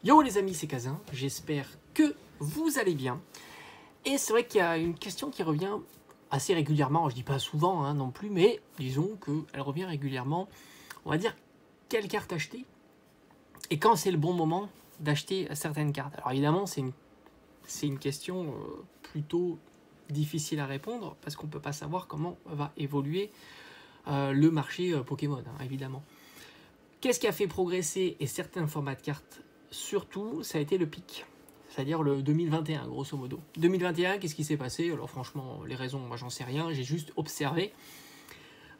Yo les amis, c'est Kazin, j'espère que vous allez bien. Et c'est vrai qu'il y a une question qui revient assez régulièrement, je dis pas souvent non plus, mais disons qu'elle revient régulièrement. On va dire quelle carte acheter et quand c'est le bon moment d'acheter certaines cartes. Alors évidemment, c'est une question plutôt difficile à répondre parce qu'on ne peut pas savoir comment va évoluer le marché Pokémon, évidemment. Qu'est-ce qui a fait progresser et certains formats de cartes surtout, ça a été le pic, c'est-à-dire le 2021, grosso modo. 2021, qu'est-ce qui s'est passé? Alors franchement, les raisons, moi j'en sais rien, j'ai juste observé.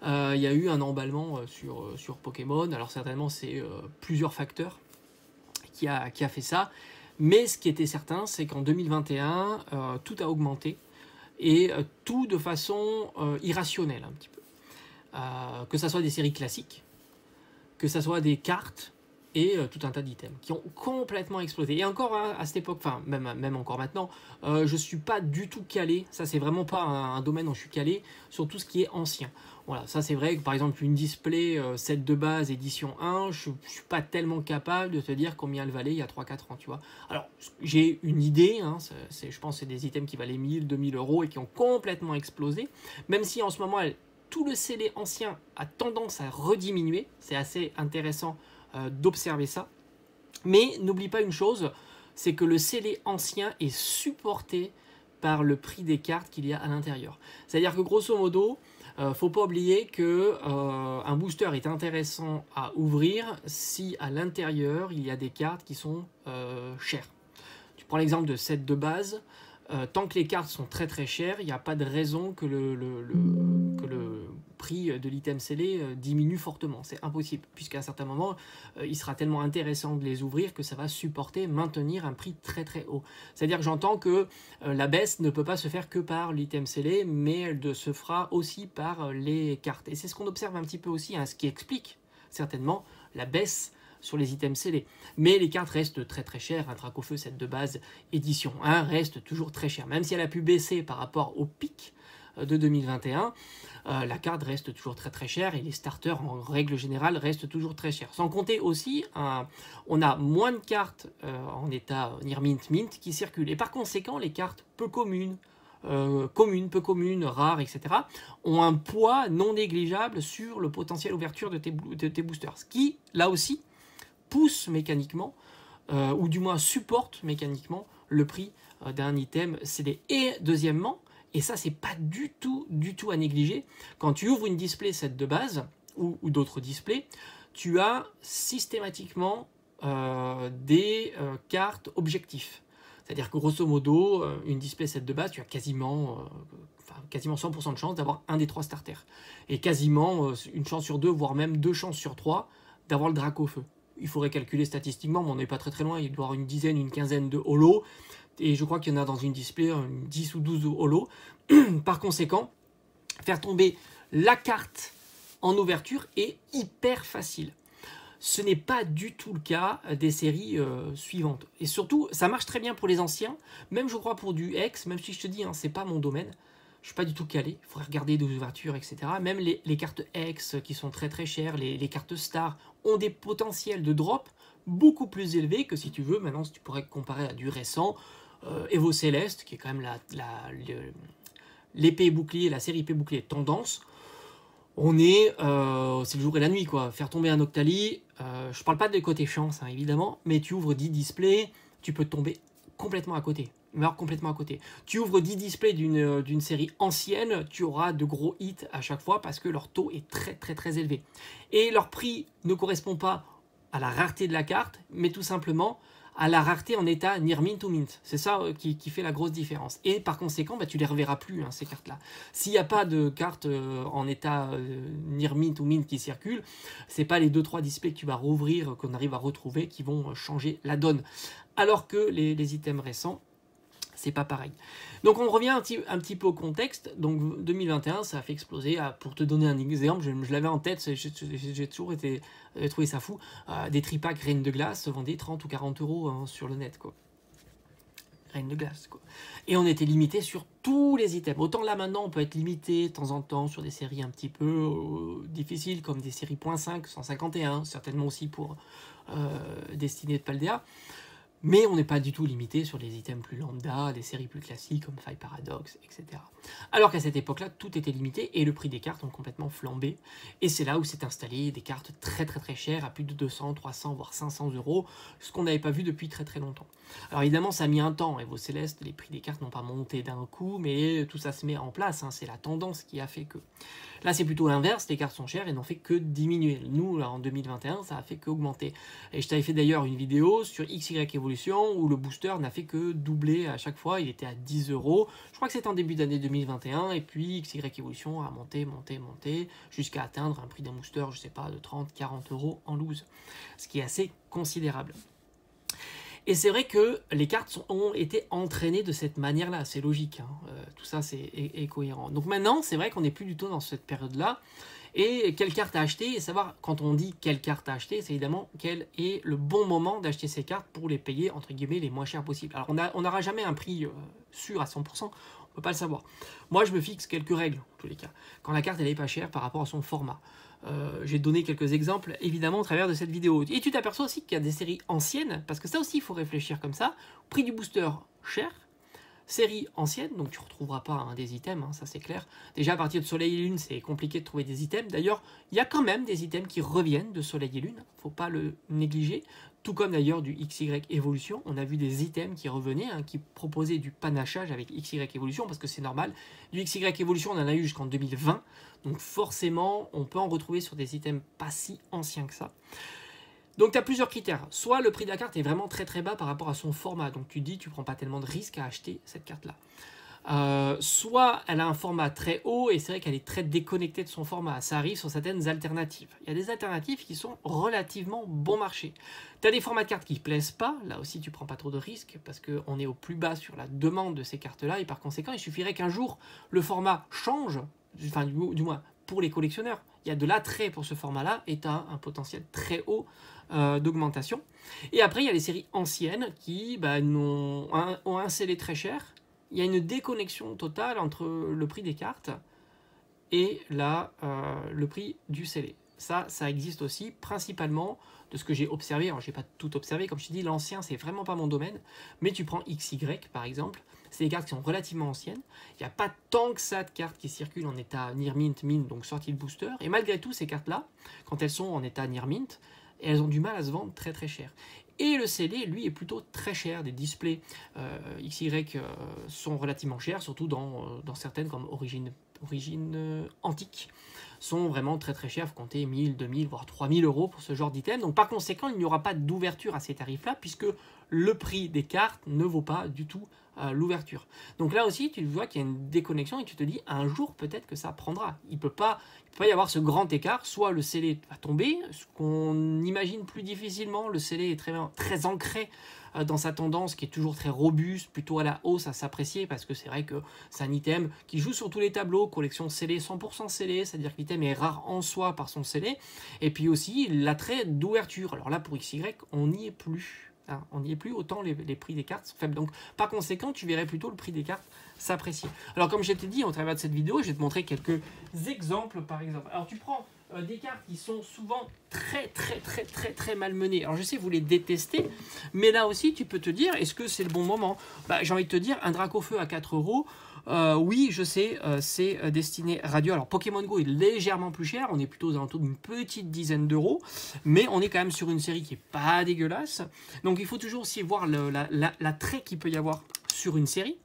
Il y a eu un emballement sur Pokémon, alors certainement c'est plusieurs facteurs qui a fait ça, mais ce qui était certain, c'est qu'en 2021, tout a augmenté, et tout de façon irrationnelle un petit peu. Que ça soit des séries classiques, que ça soit des cartes, et tout un tas d'items qui ont complètement explosé. Et encore à cette époque, enfin même encore maintenant, je suis pas du tout calé, ça c'est vraiment pas un domaine où je suis calé, sur tout ce qui est ancien. Voilà, ça c'est vrai que par exemple une display set de base édition 1, je suis pas tellement capable de te dire combien elle valait il y a 3-4 ans, tu vois. Alors j'ai une idée, je pense que c'est des items qui valaient 1000, 2000 euros et qui ont complètement explosé, même si en ce moment tout le scellé ancien a tendance à rediminuer, c'est assez intéressant d'observer ça. Mais n'oublie pas une chose, c'est que le scellé ancien est supporté par le prix des cartes qu'il y a à l'intérieur. C'est-à-dire que grosso modo, faut pas oublier que un booster est intéressant à ouvrir si à l'intérieur il y a des cartes qui sont chères. Tu prends l'exemple de set de base, tant que les cartes sont très très chères, il n'y a pas de raison que le prix de l'item scellé diminue fortement. C'est impossible, puisqu'à un certain moment, il sera tellement intéressant de les ouvrir que ça va supporter, maintenir un prix très très haut. C'est-à-dire que j'entends que la baisse ne peut pas se faire que par l'item scellé, mais elle se fera aussi par les cartes. Et c'est ce qu'on observe un petit peu aussi, ce qui explique certainement la baisse sur les items scellés. Mais les cartes restent très très chères. Un Dracofeu set de base édition 1 reste toujours très cher. Même si elle a pu baisser par rapport au pic de 2021, la carte reste toujours très très chère et les starters en règle générale restent toujours très chers. Sans compter aussi, on a moins de cartes en état Near Mint qui circulent. Et par conséquent, les cartes peu communes, peu communes, rares, etc., ont un poids non négligeable sur le potentiel ouverture de tes boosters. Ce qui, là aussi, pousse mécaniquement, ou du moins supporte mécaniquement le prix d'un item CD. Et deuxièmement, et ça c'est pas du tout à négliger, quand tu ouvres une display set de base, ou d'autres displays, tu as systématiquement des cartes objectifs. C'est-à-dire que grosso modo, une display set de base, tu as quasiment 100% de chance d'avoir un des 3 starters. Et quasiment une chance sur 2, voire même 2 chances sur 3 d'avoir le Dracofeu. Il faudrait calculer statistiquement, mais on n'est pas très très loin, il doit y avoir une dizaine, une quinzaine de holos, et je crois qu'il y en a dans une display 10 ou 12 holos. Par conséquent, faire tomber la carte en ouverture est hyper facile. Ce n'est pas du tout le cas des séries suivantes. Et surtout, ça marche très bien pour les anciens, même je crois pour du X, même si je te dis, c'est pas mon domaine. Je ne suis pas du tout calé, il faudrait regarder des ouvertures, etc. Même les cartes X qui sont très très chères, les cartes Star ont des potentiels de drop beaucoup plus élevés que si tu veux. Maintenant, si tu pourrais comparer à du récent, Evo Céleste, qui est quand même l'épée bouclier, la série épée bouclier tendance, c'est le jour et la nuit, quoi. Faire tomber un Octali, je parle pas de côté chance, évidemment, mais tu ouvres 10 displays, tu peux tomber complètement à côté. Alors complètement à côté. Tu ouvres 10 displays d'une série ancienne, tu auras de gros hits à chaque fois parce que leur taux est très très très élevé. Et leur prix ne correspond pas à la rareté de la carte, mais tout simplement à la rareté en état near mint ou mint. C'est ça qui fait la grosse différence. Et par conséquent, tu les reverras plus, ces cartes-là. S'il n'y a pas de cartes en état near mint ou mint qui circulent, c'est pas les 2-3 displays que tu vas rouvrir, qu'on arrive à retrouver, qui vont changer la donne. Alors que les items récents, c'est pas pareil. Donc on revient un petit peu au contexte. Donc 2021, ça a fait exploser. Pour te donner un exemple, je l'avais en tête, j'ai toujours trouvé ça fou. Des tripacks Reine de Glace se vendaient 30 ou 40 euros sur le net, quoi. Reine de Glace, quoi. Et on était limité sur tous les items. Autant là maintenant, on peut être limité de temps en temps sur des séries un petit peu difficiles, comme des séries .5, 151, certainement aussi pour Destinée de Paldea. Mais on n'est pas du tout limité sur les items plus lambda, des séries plus classiques comme Five Paradox, etc. Alors qu'à cette époque-là, tout était limité et le prix des cartes ont complètement flambé. Et c'est là où s'est installé des cartes très très très chères, à plus de 200, 300, voire 500 euros, ce qu'on n'avait pas vu depuis très très longtemps. Alors évidemment, ça a mis un temps, et vos Célestes, les prix des cartes n'ont pas monté d'un coup, mais tout ça se met en place, hein, c'est la tendance qui a fait que. Là, c'est plutôt l'inverse, les cartes sont chères et n'ont fait que diminuer. Nous, là, en 2021, ça a fait qu'augmenter. Et je t'avais fait d'ailleurs une vidéo sur XY Evolution où le booster n'a fait que doubler à chaque fois, il était à 10 euros. Je crois que c'était en début d'année 2021, et puis XY Evolution a monté, jusqu'à atteindre un prix d'un booster, je sais pas, de 30, 40 euros en loose. Ce qui est assez considérable. Et c'est vrai que les cartes ont été entraînées de cette manière-là, c'est logique, hein. Tout ça est cohérent. Donc maintenant, c'est vrai qu'on n'est plus du tout dans cette période-là. Et quelle carte à acheter, et savoir, quand on dit quelle carte à acheter, c'est évidemment quel est le bon moment d'acheter ces cartes pour les payer, entre guillemets, les moins chers possibles. Alors on n'aura jamais un prix sûr à 100%, on ne peut pas le savoir. Moi, je me fixe quelques règles, en tous les cas. Quand la carte, elle n'est pas chère par rapport à son format. J'ai donné quelques exemples, évidemment, au travers de cette vidéo. Et tu t'aperçois aussi qu'il y a des séries anciennes, parce que ça aussi, il faut réfléchir comme ça. Prix du booster, cher. Série ancienne, donc tu ne retrouveras pas des items, hein, ça c'est clair. Déjà, à partir de Soleil et Lune, c'est compliqué de trouver des items. D'ailleurs, il y a quand même des items qui reviennent de Soleil et Lune, il ne faut pas le négliger. Tout comme d'ailleurs du XY Evolution, on a vu des items qui revenaient, hein, qui proposaient du panachage avec XY Evolution, parce que c'est normal. Du XY Evolution, on en a eu jusqu'en 2020, donc forcément, on peut en retrouver sur des items pas si anciens que ça. Donc tu as plusieurs critères. Soit le prix de la carte est vraiment très très bas par rapport à son format, donc tu dis tu prends pas tellement de risques à acheter cette carte-là. Soit elle a un format très haut et c'est vrai qu'elle est très déconnectée de son format. Ça arrive sur certaines alternatives. Il y a des alternatives qui sont relativement bon marché. Tu as des formats de cartes qui ne plaisent pas. Là aussi, tu prends pas trop de risques parce qu'on est au plus bas sur la demande de ces cartes-là. Et par conséquent, il suffirait qu'un jour le format change, enfin du moins pour les collectionneurs. Il y a de l'attrait pour ce format-là et tu as un potentiel très haut d'augmentation. Et après, il y a les séries anciennes qui ont un scellé très cher. Il y a une déconnexion totale entre le prix des cartes et le prix du scellé. Ça existe aussi, principalement de ce que j'ai observé. Alors, je n'ai pas tout observé. Comme je te dis, l'ancien, c'est vraiment pas mon domaine. Mais tu prends XY, par exemple. C'est des cartes qui sont relativement anciennes. Il n'y a pas tant que ça de cartes qui circulent en état near mint, donc sortie de booster. Et malgré tout, ces cartes-là, quand elles sont en état near mint, elles ont du mal à se vendre très très cher. Et le scellé, lui, est plutôt très cher. Des displays XY sont relativement chers, surtout dans certaines comme Origine Antique, sont vraiment très très chers. Il faut compter 1000, 2000, voire 3000 euros pour ce genre d'item. Donc par conséquent, il n'y aura pas d'ouverture à ces tarifs-là, puisque le prix des cartes ne vaut pas du tout l'ouverture. Donc là aussi, tu vois qu'il y a une déconnexion et tu te dis, un jour, peut-être que ça prendra. Il ne peut pas y avoir ce grand écart. Soit le scellé va tomber, ce qu'on imagine plus difficilement. Le scellé est très, très ancré dans sa tendance qui est toujours très robuste, plutôt à la hausse, à s'apprécier, parce que c'est vrai que c'est un item qui joue sur tous les tableaux, collection scellée, 100% scellé, c'est-à-dire que l'item est rare en soi par son scellé, et puis aussi l'attrait d'ouverture. Alors là, pour XY, on n'y est plus. Hein, on n'y est plus, autant les prix des cartes sont faibles. Donc, par conséquent, tu verrais plutôt le prix des cartes s'apprécier. Alors, comme je t'ai dit, au travers de cette vidéo, je vais te montrer quelques exemples, par exemple. Alors, tu prends des cartes qui sont souvent très malmenées. Alors, je sais, vous les détestez, mais là aussi, tu peux te dire, est-ce que c'est le bon moment? J'ai envie de te dire, un Dracofeu à 4 euros, oui, je sais, c'est destiné radio. Alors, Pokémon Go est légèrement plus cher. On est plutôt aux alentours d'une petite dizaine d'euros. Mais on est quand même sur une série qui n'est pas dégueulasse. Donc, il faut toujours aussi voir l'attrait qu'il peut y avoir sur une série.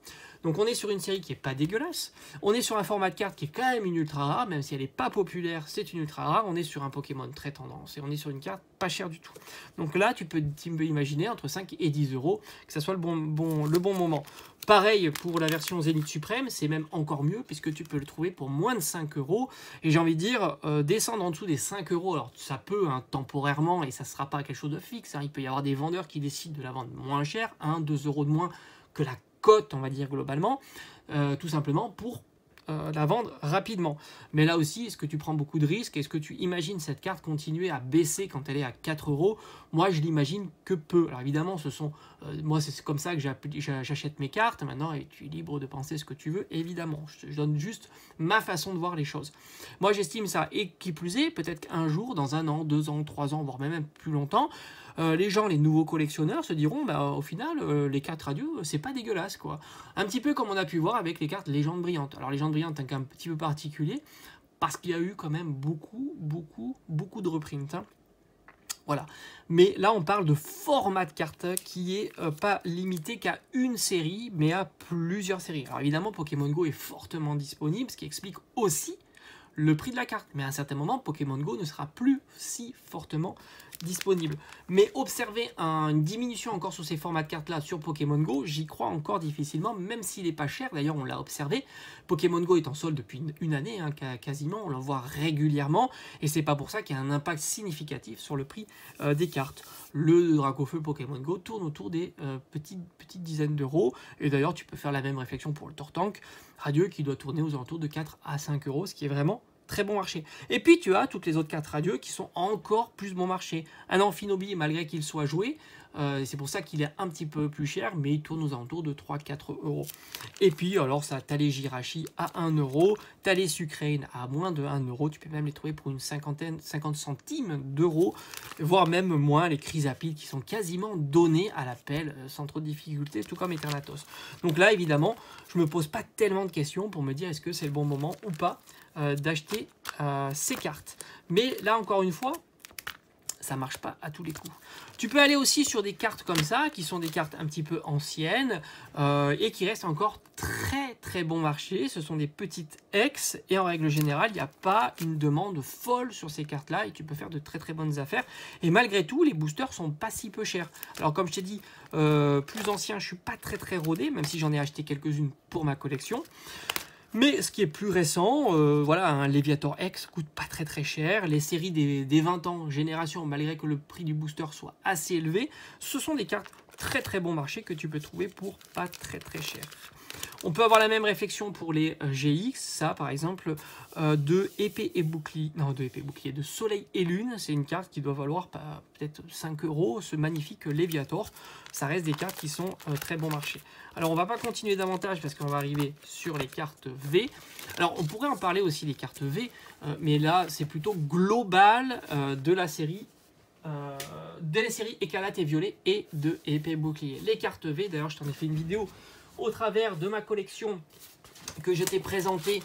Donc, on est sur une série qui n'est pas dégueulasse. On est sur un format de carte qui est quand même une ultra rare. Même si elle n'est pas populaire, c'est une ultra rare. On est sur un Pokémon très tendance. Et on est sur une carte pas chère du tout. Donc là, tu peux imaginer entre 5 et 10 euros que ça soit le bon moment. Pareil pour la version Zénith Suprême, c'est même encore mieux puisque tu peux le trouver pour moins de 5 euros. Et j'ai envie de dire, descendre en dessous des 5 euros, alors ça peut temporairement et ça ne sera pas quelque chose de fixe. Il peut y avoir des vendeurs qui décident de la vendre moins cher, 1, 2 euros de moins que la cote, on va dire globalement, tout simplement pour la vendre rapidement. Mais là aussi, est-ce que tu prends beaucoup de risques? Est-ce que tu imagines cette carte continuer à baisser quand elle est à 4 euros? Moi, je l'imagine que peu. Alors évidemment, moi, c'est comme ça que j'achète mes cartes. Maintenant, et tu es libre de penser ce que tu veux, évidemment. Je donne juste ma façon de voir les choses. Moi, j'estime ça, et qui plus est, peut-être qu'un jour, dans 1 an, 2 ans, 3 ans, voire même plus longtemps, les gens, les nouveaux collectionneurs se diront, bah, au final, les cartes radio, c'est pas dégueulasse, quoi. Un petit peu comme on a pu voir avec les cartes Légendes Brillantes. Alors, Légendes Brillantes, un cas un petit peu particulier, parce qu'il y a eu quand même beaucoup de reprints, hein. Voilà. Mais là, on parle de format de carte qui est pas limité qu'à une série, mais à plusieurs séries. Alors évidemment, Pokémon Go est fortement disponible, ce qui explique aussi le prix de la carte. Mais à un certain moment, Pokémon Go ne sera plus si fortement disponible. Mais observer une diminution encore sur ces formats de cartes là sur Pokémon Go, j'y crois encore difficilement, même s'il n'est pas cher. D'ailleurs, on l'a observé. Pokémon Go est en solde depuis une année, hein, quasiment. On le voit régulièrement. Et c'est pas pour ça qu'il y a un impact significatif sur le prix des cartes. Le Dracofeu Pokémon Go tourne autour des petites dizaines d'euros. Et d'ailleurs, tu peux faire la même réflexion pour le Tortank radieux qui doit tourner aux alentours de 4 à 5 euros, ce qui est vraiment très bon marché. Et puis tu as toutes les autres cartes radieux qui sont encore plus bon marché. Un Amphinobi, malgré qu'il soit joué, c'est pour ça qu'il est un petit peu plus cher, mais il tourne aux alentours de 3-4 euros. Et puis alors ça, t'as les Jirachi à 1 euro, t'as les Sucrane à moins de 1 euro, tu peux même les trouver pour une 50 centimes d'euros, voire même moins, les Chrysapides qui sont quasiment donnés à l'appel sans trop de difficultés, tout comme Eternatos. Donc là évidemment, je me pose pas tellement de questions pour me dire est-ce que c'est le bon moment ou pas d'acheter ces cartes. Mais là encore une fois, ça marche pas à tous les coups. Tu peux aller aussi sur des cartes comme ça, qui sont des cartes un petit peu anciennes et qui restent encore très bon marché. Ce sont des petites ex et en règle générale, il n'y a pas une demande folle sur ces cartes-là et tu peux faire de très bonnes affaires. Et malgré tout, les boosters sont pas si peu chers. Alors comme je t'ai dit, plus ancien, je suis pas très rodé, même si j'en ai acheté quelques-unes pour ma collection. Mais ce qui est plus récent, voilà, un Léviator X coûte pas très cher. Les séries des 20 ans, génération, malgré que le prix du booster soit assez élevé, ce sont des cartes très bon marché que tu peux trouver pour pas très cher. On peut avoir la même réflexion pour les GX, ça par exemple, de épée et bouclier, non de épée et bouclier, de soleil et lune, c'est une carte qui doit valoir peut-être 5 euros, ce magnifique Léviator, ça reste des cartes qui sont très bon marché. Alors on va pas continuer davantage parce qu'on va arriver sur les cartes V. Alors on pourrait en parler aussi des cartes V, mais là c'est plutôt global de la série. De les séries écarlate et violet et de épée et bouclier. Les cartes V, d'ailleurs je t'en ai fait une vidéo au travers de ma collection que je t'ai présentée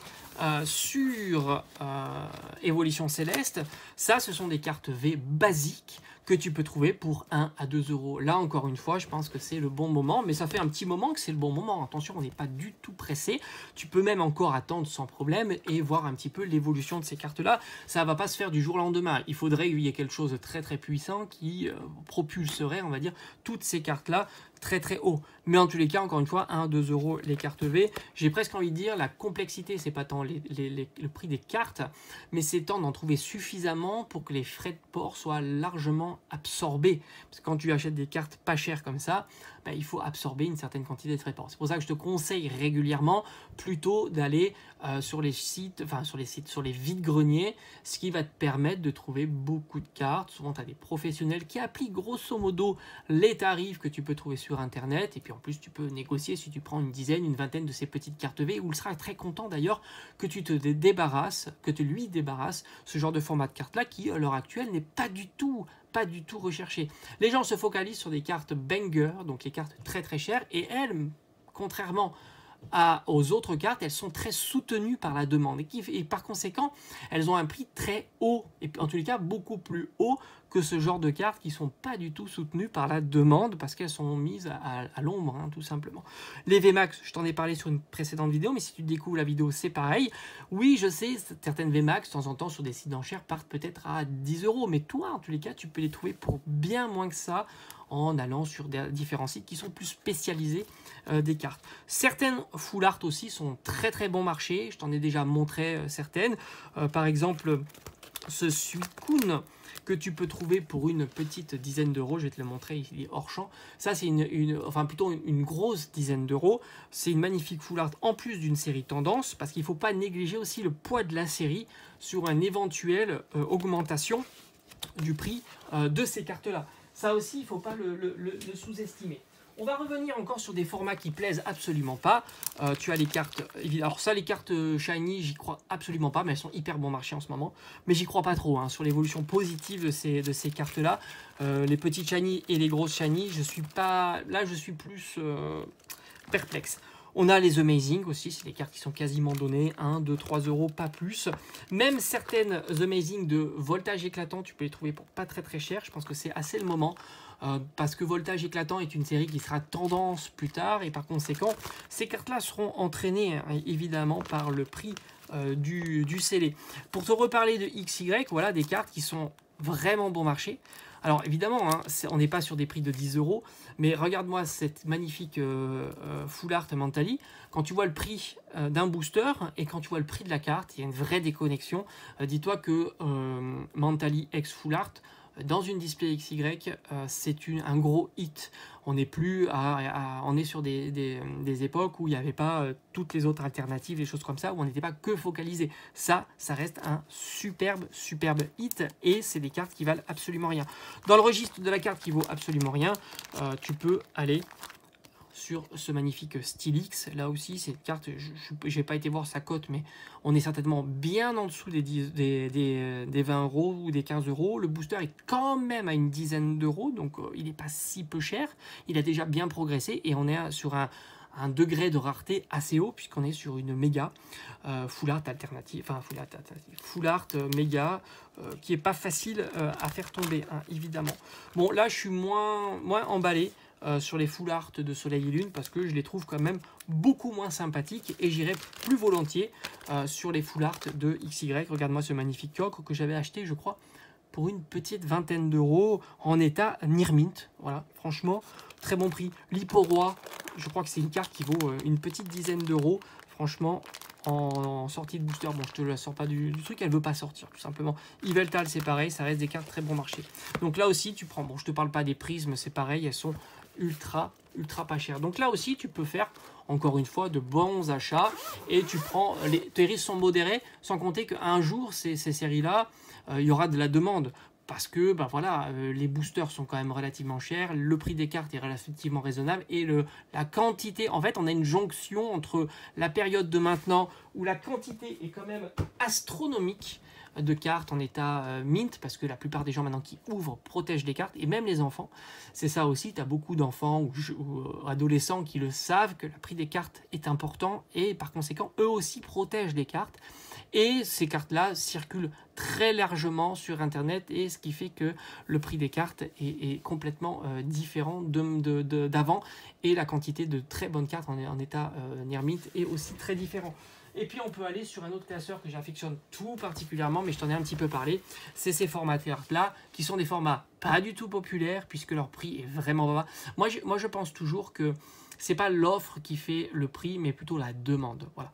sur Évolution Céleste. Ça, ce sont des cartes V basiques que tu peux trouver pour 1 à 2 euros. Là, encore une fois, je pense que c'est le bon moment, mais ça fait un petit moment que c'est le bon moment. Attention, on n'est pas du tout pressé. Tu peux même encore attendre sans problème et voir un petit peu l'évolution de ces cartes-là. Ça ne va pas se faire du jour au lendemain. Il faudrait qu'il y ait quelque chose de très puissant qui propulserait, on va dire, toutes ces cartes-là très haut. Mais en tous les cas, encore une fois, 1 à 2 euros les cartes V. J'ai presque envie de dire, la complexité, c'est pas tant le prix des cartes, mais c'est tant d'en trouver suffisamment pour que les frais de port soient largement absorbés. Parce que quand tu achètes des cartes pas chères comme ça, ben, il faut absorber une certaine quantité de frais de port. C'est pour ça que je te conseille régulièrement plutôt d'aller sur les sites, sur les vides-greniers, ce qui va te permettre de trouver beaucoup de cartes. Souvent, tu as des professionnels qui appliquent grosso modo les tarifs que tu peux trouver sur Internet. Et puis en plus, tu peux négocier si tu prends une dizaine, une vingtaine de ces petites cartes V, où il sera très content d'ailleurs que tu te débarrasses, que tu lui débarrasses ce genre de format de carte-là qui, à l'heure actuelle, n'est pas du tout recherché. Les gens se focalisent sur des cartes banger, donc les cartes très chères, et elles, contrairement aux autres cartes, elles sont très soutenues par la demande et par conséquent elles ont un prix très haut et en tous les cas beaucoup plus haut que ce genre de cartes qui sont pas du tout soutenues par la demande parce qu'elles sont mises à l'ombre, hein, tout simplement. Les VMAX, je t'en ai parlé sur une précédente vidéo, mais si tu découvres la vidéo c'est pareil. Oui, je sais, certaines VMAX de temps en temps sur des sites d'enchères partent peut-être à 10 euros, mais toi en tous les cas tu peux les trouver pour bien moins que ça en allant sur différents sites qui sont plus spécialisés des cartes. Certaines full art aussi sont très bon marché, je t'en ai déjà montré certaines, par exemple ce Suicune que tu peux trouver pour une petite dizaine d'euros, je vais te le montrer, il est hors champ. Ça c'est plutôt une grosse dizaine d'euros, c'est une magnifique full art en plus d'une série tendance, parce qu'il ne faut pas négliger aussi le poids de la série sur une éventuelle augmentation du prix de ces cartes-là. Ça aussi, il ne faut pas le sous-estimer. On va revenir encore sur des formats qui plaisent absolument pas. Tu as les cartes, alors ça les cartes shiny, j'y crois absolument pas, mais elles sont hyper bon marché en ce moment. Mais j'y crois pas trop hein, sur l'évolution positive de ces cartes-là. Les petites shiny et les grosses shiny, je suis pas, là je suis plus perplexe. On a les Amazing aussi, c'est des cartes qui sont quasiment données, 1, 2, 3 euros, pas plus. Même certaines Amazing de voltage éclatant, tu peux les trouver pour pas très cher. Je pense que c'est assez le moment. Parce que Voltage Éclatant est une série qui sera tendance plus tard et par conséquent ces cartes là seront entraînées hein, évidemment par le prix du scellé. Pour te reparler de XY, voilà des cartes qui sont vraiment bon marché. Alors évidemment hein, on n'est pas sur des prix de 10 euros, mais regarde-moi cette magnifique Full Art Mentally. Quand tu vois le prix d'un booster et quand tu vois le prix de la carte, il y a une vraie déconnexion. Dis-toi que Mentally X Full Art dans une display XY, c'est un gros hit. On n'est plus on est sur des époques où il n'y avait pas toutes les autres alternatives, des choses comme ça, où on n'était pas que focalisé. Ça reste un superbe hit et c'est des cartes qui valent absolument rien. Dans le registre de la carte qui vaut absolument rien, tu peux aller sur ce magnifique Stylix. Là aussi, c'est une carte, je n'ai pas été voir sa cote, mais on est certainement bien en dessous des 20 euros ou des 15 euros. Le booster est quand même à une dizaine d'euros, donc il n'est pas si peu cher. Il a déjà bien progressé et on est sur un degré de rareté assez haut, puisqu'on est sur une méga Full Art alternative, enfin Full Art méga, qui est pas facile à faire tomber, hein, évidemment. Bon, là, je suis moins emballé sur les Full Art de Soleil et Lune parce que je les trouve quand même beaucoup moins sympathiques et j'irai plus volontiers sur les Full Art de XY. Regarde-moi ce magnifique coq que j'avais acheté, je crois, pour une petite vingtaine d'euros en état Near Mint. Voilà, franchement, très bon prix. L'Hipporoi, je crois que c'est une carte qui vaut une petite dizaine d'euros. Franchement, en sortie de booster, bon, je te la sors pas du truc, elle veut pas sortir, tout simplement. Yveltal, c'est pareil, ça reste des cartes très bon marché. Donc là aussi, tu prends, bon, je te parle pas des prismes, c'est pareil, elles sont ultra pas chères. Donc là aussi, tu peux faire, encore une fois, de bons achats et tu prends, tes risques sont modérés, sans compter qu'un jour, ces séries-là, il y aura de la demande. Parce que bah voilà, les boosters sont quand même relativement chers, le prix des cartes est relativement raisonnable et la quantité, en fait on a une jonction entre la période de maintenant où la quantité est quand même astronomique de cartes en état mint, parce que la plupart des gens maintenant qui ouvrent protègent les cartes, et même les enfants. C'est ça aussi, tu as beaucoup d'enfants ou adolescents qui le savent, que le prix des cartes est important, et par conséquent, eux aussi protègent les cartes. Et ces cartes-là circulent très largement sur Internet, et ce qui fait que le prix des cartes est complètement différent d'avant, et la quantité de très bonnes cartes en état near mint est aussi très différent. Et puis on peut aller sur un autre classeur que j'affectionne tout particulièrement, mais je t'en ai un petit peu parlé, c'est ces formats là qui sont des formats pas du tout populaires, puisque leur prix est vraiment bas. Moi je pense toujours que c'est pas l'offre qui fait le prix, mais plutôt la demande. Voilà.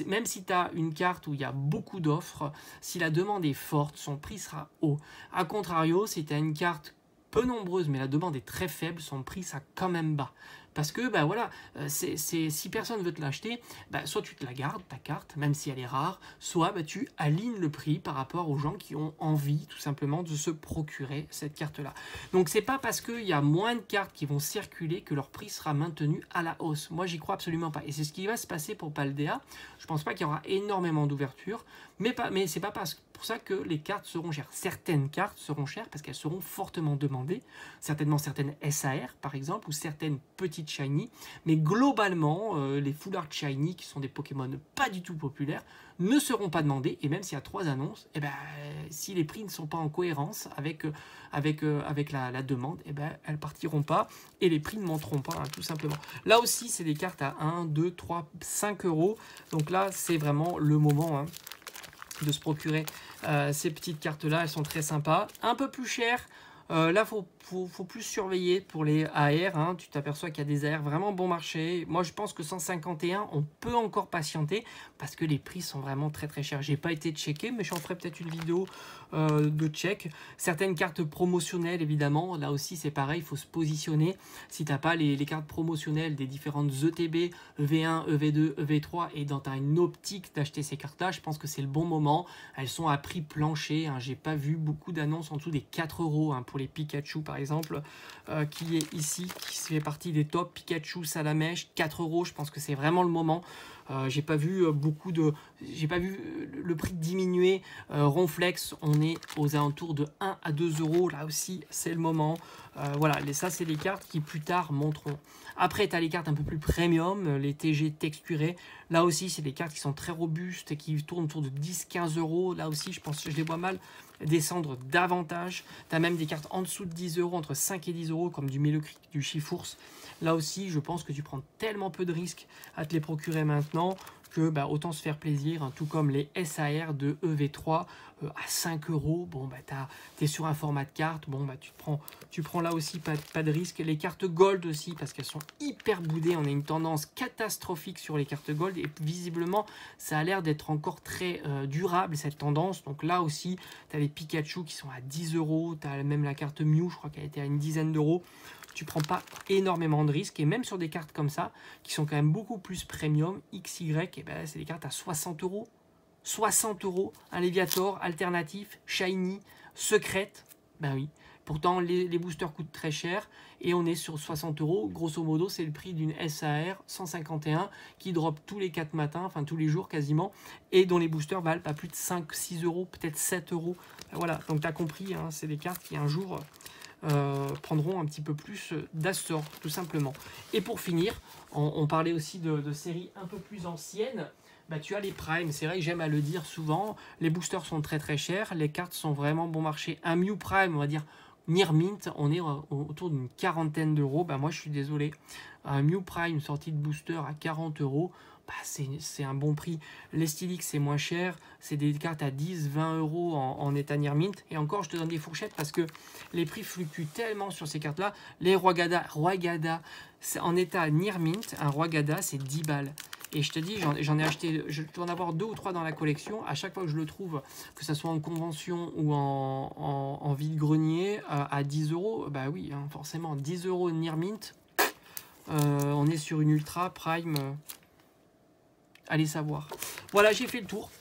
Même si tu as une carte où il y a beaucoup d'offres, si la demande est forte, son prix sera haut. A contrario, si tu as une carte peu nombreuse, mais la demande est très faible, son prix sera quand même bas. Parce que bah voilà, si personne veut te l'acheter, bah, soit tu te la gardes, ta carte, même si elle est rare, soit bah, tu alignes le prix par rapport aux gens qui ont envie tout simplement de se procurer cette carte-là. Donc c'est pas parce qu'il y a moins de cartes qui vont circuler que leur prix sera maintenu à la hausse. Moi j'y crois absolument pas. Et c'est ce qui va se passer pour Paldea. Je pense pas qu'il y aura énormément d'ouverture, mais c'est pas pour ça que les cartes seront chères. Certaines cartes seront chères parce qu'elles seront fortement demandées, certainement certaines SAR par exemple, ou certaines petites shiny, mais globalement les Full Art shiny, qui sont des Pokémon pas du tout populaires, ne seront pas demandés, et même s'il y a 3 annonces, et ben, si les prix ne sont pas en cohérence avec la demande, et ben, elles partiront pas, et les prix ne monteront pas, hein, tout simplement. Là aussi, c'est des cartes à 1, 2, 3, 5 euros, donc là, c'est vraiment le moment, hein, de se procurer ces petites cartes là. Elles sont très sympas, un peu plus chères. Là faut plus surveiller pour les AR, hein. Tu t'aperçois qu'il y a des AR vraiment bon marché. Moi je pense que 151 on peut encore patienter parce que les prix sont vraiment très chers. J'ai pas été checké, mais j'en ferai peut-être une vidéo de check. Certaines cartes promotionnelles, évidemment, là aussi c'est pareil, il faut se positionner. Si t'as pas les cartes promotionnelles des différentes ETB, EV1, EV2, EV3, et dans t'as une optique d'acheter ces cartes là, je pense que c'est le bon moment. Elles sont à prix plancher, hein. J'ai pas vu beaucoup d'annonces en dessous des 4 euros, hein, pour les Pikachu par exemple, qui est ici, qui fait partie des tops. Pikachu, Salamèche, 4 €. Je pense que c'est vraiment le moment. J'ai pas vu j'ai pas vu le prix diminuer. Ronflex, on est aux alentours de 1 à 2 €. Là aussi, c'est le moment. Voilà, ça, c'est les cartes qui plus tard monteront. Après, tu as les cartes un peu plus premium, les TG texturés. Là aussi, c'est des cartes qui sont très robustes et qui tournent autour de 10-15 €. Là aussi, je pense que je les vois mal descendre davantage. Tu as même des cartes en dessous de 10 €, entre 5 et 10 €, comme du Melocric, du Chifours. Là aussi, je pense que tu prends tellement peu de risques à te les procurer maintenant que autant se faire plaisir, hein, tout comme les SAR de EV3 à 5 €. Bon, tu es sur un format de carte, bon, tu prends là aussi pas de risque. Les cartes Gold aussi, parce qu'elles sont hyper boudées. On a une tendance catastrophique sur les cartes Gold et visiblement, ça a l'air d'être encore très durable cette tendance. Donc là aussi, tu as les Pikachu qui sont à 10 €, tu as même la carte Mew, je crois qu'elle était à une dizaine d'euros. Tu prends pas énormément de risques, et même sur des cartes comme ça, qui sont quand même beaucoup plus premium, XY, et c'est des cartes à 60 €. 60 €, un Léviator, alternatif, shiny, secrète, ben oui. Pourtant, les boosters coûtent très cher, et on est sur 60 €. Grosso modo, c'est le prix d'une SAR 151 qui drop tous les 4 matins, enfin tous les jours quasiment, et dont les boosters valent pas plus de 5-6 €, peut-être 7 €. Voilà, donc tu as compris, hein, c'est des cartes qui un jour prendront un petit peu plus d'assort, tout simplement. Et pour finir, on parlait aussi de séries un peu plus anciennes. Tu as les primes, c'est vrai que j'aime à le dire souvent, les boosters sont très très chers, les cartes sont vraiment bon marché. Un Mew Prime, on va dire Near Mint, on est autour d'une quarantaine d'euros. Moi je suis désolé, un Mew Prime sorti de booster à 40 €, c'est un bon prix. Les Stylix, c'est moins cher, c'est des cartes à 10-20 € en état Near Mint. Et encore, je te donne des fourchettes parce que les prix fluctuent tellement sur ces cartes-là. Les Roigada, en état Near Mint, un Roigada, c'est 10 balles. Et je te dis, j'en ai acheté, je dois en avoir 2 ou 3 dans la collection. À chaque fois que je le trouve, que ce soit en convention ou en vide-grenier, à 10 €, oui, hein, forcément, 10 € Near Mint. On est sur une Ultra Prime. Allez savoir. Voilà, j'ai fait le tour.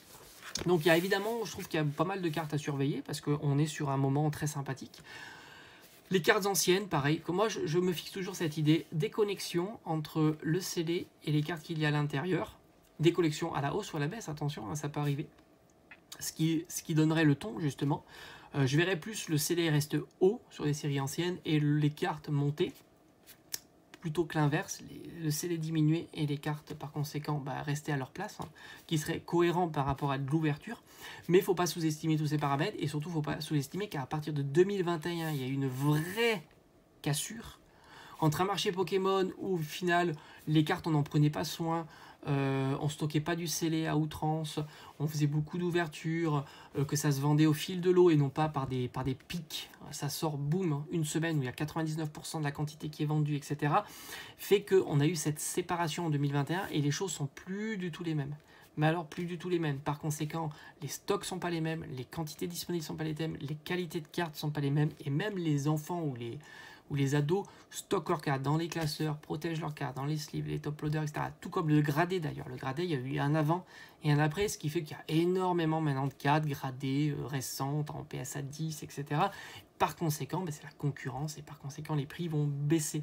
Donc, il y a évidemment, je trouve qu'il y a pas mal de cartes à surveiller parce qu'on est sur un moment très sympathique. Les cartes anciennes, pareil. Moi, je me fixe toujours cette idée des connexions entre le scellé et les cartes qu'il y a à l'intérieur. Des collections à la hausse ou à la baisse, attention, hein, ça peut arriver. Ce qui donnerait le ton, justement. Je verrais plus le scellé reste haut sur les séries anciennes et les cartes montées, plutôt que l'inverse, le scellé diminuer et les cartes par conséquent rester à leur place, hein, qui serait cohérent par rapport à de l'ouverture. Mais il ne faut pas sous-estimer tous ces paramètres, et surtout il ne faut pas sous-estimer qu'à partir de 2021, il y a une vraie cassure entre un marché Pokémon où au final les cartes on n'en prenait pas soin, on stockait pas du scellé à outrance, on faisait beaucoup d'ouvertures, que ça se vendait au fil de l'eau et non pas par des pics. Ça sort boum, une semaine où il y a 99% de la quantité qui est vendue, etc. Fait qu'on a eu cette séparation en 2021 et les choses sont plus du tout les mêmes. Mais alors plus du tout les mêmes. Par conséquent, les stocks sont pas les mêmes, les quantités disponibles sont pas les mêmes, les qualités de cartes sont pas les mêmes, et même les enfants ou les ados stockent leurs cartes dans les classeurs, protègent leurs cartes dans les sleeves, les top loaders, etc. Tout comme le gradé d'ailleurs. Le gradé, il y a eu un avant et un après, ce qui fait qu'il y a énormément maintenant de cartes gradées récentes en PSA 10, etc. Par conséquent, c'est la concurrence et par conséquent, les prix vont baisser.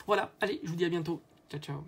Voilà, allez, je vous dis à bientôt. Ciao, ciao.